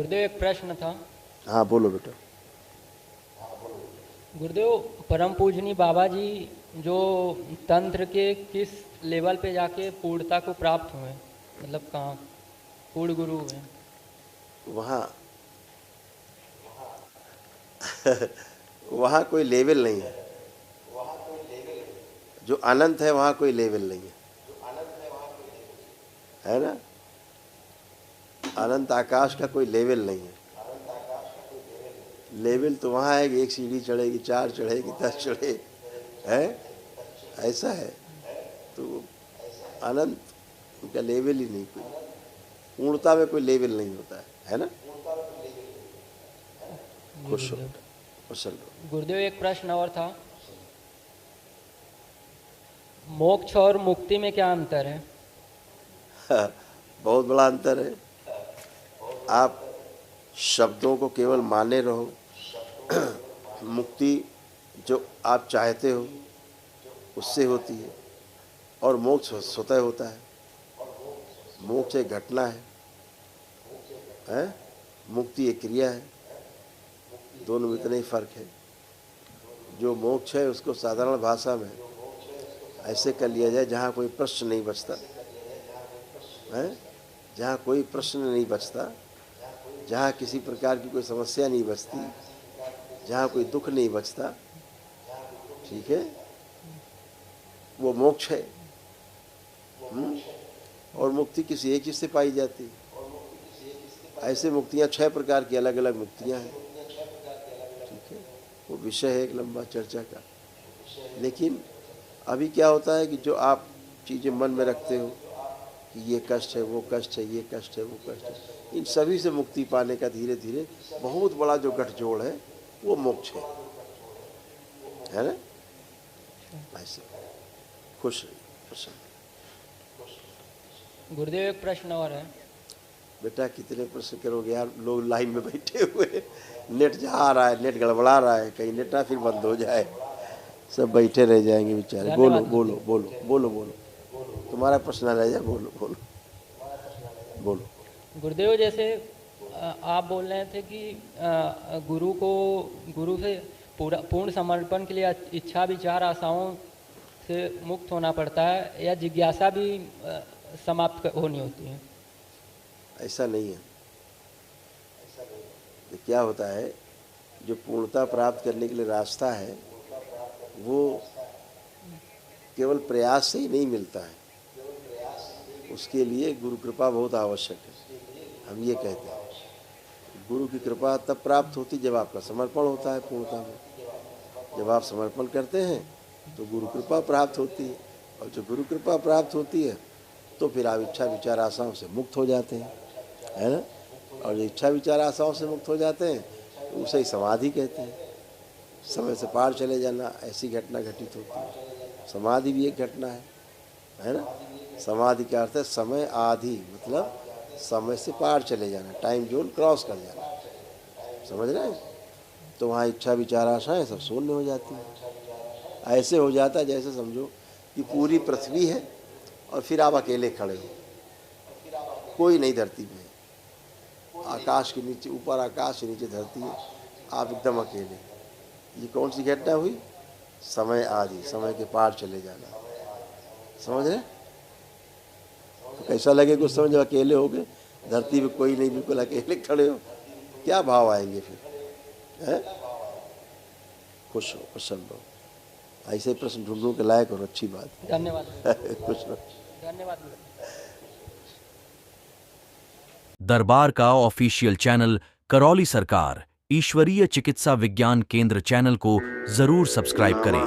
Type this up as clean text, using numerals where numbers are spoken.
गुरुदेव एक प्रश्न था। हाँ बोलो बेटा। गुरुदेव परम पूजनी बाबा जी जो तंत्र के किस लेवल पे जाके पूर्णता को प्राप्त हुए, मतलब कहाँ पूर्ण गुरु हुए? वहाँ वहाँ कोई लेवल नहीं है। जो अनंत है वहाँ कोई लेवल नहीं है ना। अनंत आकाश का कोई लेवल नहीं है। लेवल तो वहाँ है कि एक सीढ़ी चढ़ेगी, 4 चढ़ेगी, 10 चढ़े है, ऐसा है। तो अनंत का लेवल ही नहीं कोई। पूर्णता में कोई लेवल नहीं होता है ना। खुश हो बेटा, कुशल रहो। गुरुदेव एक प्रश्न और था, मोक्ष और मुक्ति में क्या अंतर है? बहुत बड़ा अंतर है। आप शब्दों को केवल माने रहो। मुक्ति जो आप चाहते हो उससे होती है, और मोक्ष स्वतः होता है। मोक्ष एक घटना है, मुक्ति एक क्रिया है। दोनों में इतना ही फर्क है। जो मोक्ष है उसको साधारण भाषा में ऐसे कर लिया जाए जहाँ कोई प्रश्न नहीं बचता है, जहाँ कोई प्रश्न नहीं बचता, जहाँ किसी प्रकार की कोई समस्या नहीं बचती, जहाँ कोई दुख नहीं बचता, ठीक है, वो मोक्ष है। और मुक्ति किसी एक चीज़ से पाई जाती है। ऐसे मुक्तियाँ 6 प्रकार की अलग अलग मुक्तियाँ हैं, ठीक है। वो विषय है एक लंबा चर्चा का। लेकिन अभी क्या होता है कि जो आप चीज़ें मन में रखते हो कि ये कष्ट है, वो कष्ट है, ये कष्ट है, वो कष्ट है, इन सभी से मुक्ति पाने का धीरे धीरे बहुत बड़ा जो गठजोड़ है वो मोक्ष है ना। ऐसे खुश रहिए, प्रसन्न। गुरुदेव एक प्रश्न और है। बेटा कितने प्रश्न करोगे यार, लोग लाइन में बैठे हुए, नेट जा रहा है, नेट गड़बड़ा रहा है, कहीं नेट ना फिर बंद हो जाए, सब बैठे रह जाएंगे बेचारे। बोलो बोलो बोलो बोलो बोलो, तुम्हारा प्रश्न रह जाए, बोलो बोलो बोलो। गुरुदेव जैसे आप बोल रहे थे कि गुरु से पूर्ण समर्पण के लिए इच्छा विचार आशाओं से मुक्त होना पड़ता है, या जिज्ञासा भी समाप्त होनी होती है? ऐसा नहीं है। तो क्या होता है, जो पूर्णता प्राप्त करने के लिए रास्ता है वो केवल प्रयास से ही नहीं मिलता है। उसके लिए गुरु कृपा बहुत आवश्यक है। हम ये कहते हैं गुरु की कृपा तब प्राप्त होती जब आपका समर्पण होता है पूर्णता में। जब आप समर्पण करते हैं तो गुरु कृपा प्राप्त होती है, और जो गुरु कृपा प्राप्त होती है तो फिर आप इच्छा विचार आशाओं से मुक्त हो जाते हैं, है ना। और जो इच्छा विचार आशाओं से मुक्त हो जाते हैं तो उसे ही समाधि कहते हैं। समय से पार चले जाना, ऐसी घटना घटित होती है। समाधि भी एक घटना है ना। समाधि का अर्थ है समय आधि, मतलब समय से पार चले जाना, टाइम जोन क्रॉस कर जाना, समझ रहे हैं। तो वहाँ इच्छा विचार आशाएं सब शून्य हो जाती हैं। ऐसे हो जाता है जैसे समझो कि पूरी पृथ्वी है और फिर आप अकेले खड़े हो, कोई नहीं धरती में, आकाश के नीचे, ऊपर आकाश के नीचे धरती है, आप एकदम अकेले। ये कौन सी घटना हुई? समय आदि, समय के पार चले जाना, समझ रहे। तो कैसा लगे कुछ समझ, जब अकेले हो गए, धरती पे कोई नहीं, बिल्कुल अकेले खड़े हो, क्या भाव आएंगे फिर, है? खुश हो, प्रसन्न हो। ऐसे प्रश्न ढूंढने के लायक और अच्छी बात है। धन्यवाद। खुश रहो। धन्यवाद। दरबार का ऑफिशियल चैनल करौली सरकार ईश्वरीय चिकित्सा विज्ञान केंद्र चैनल को जरूर सब्सक्राइब करें।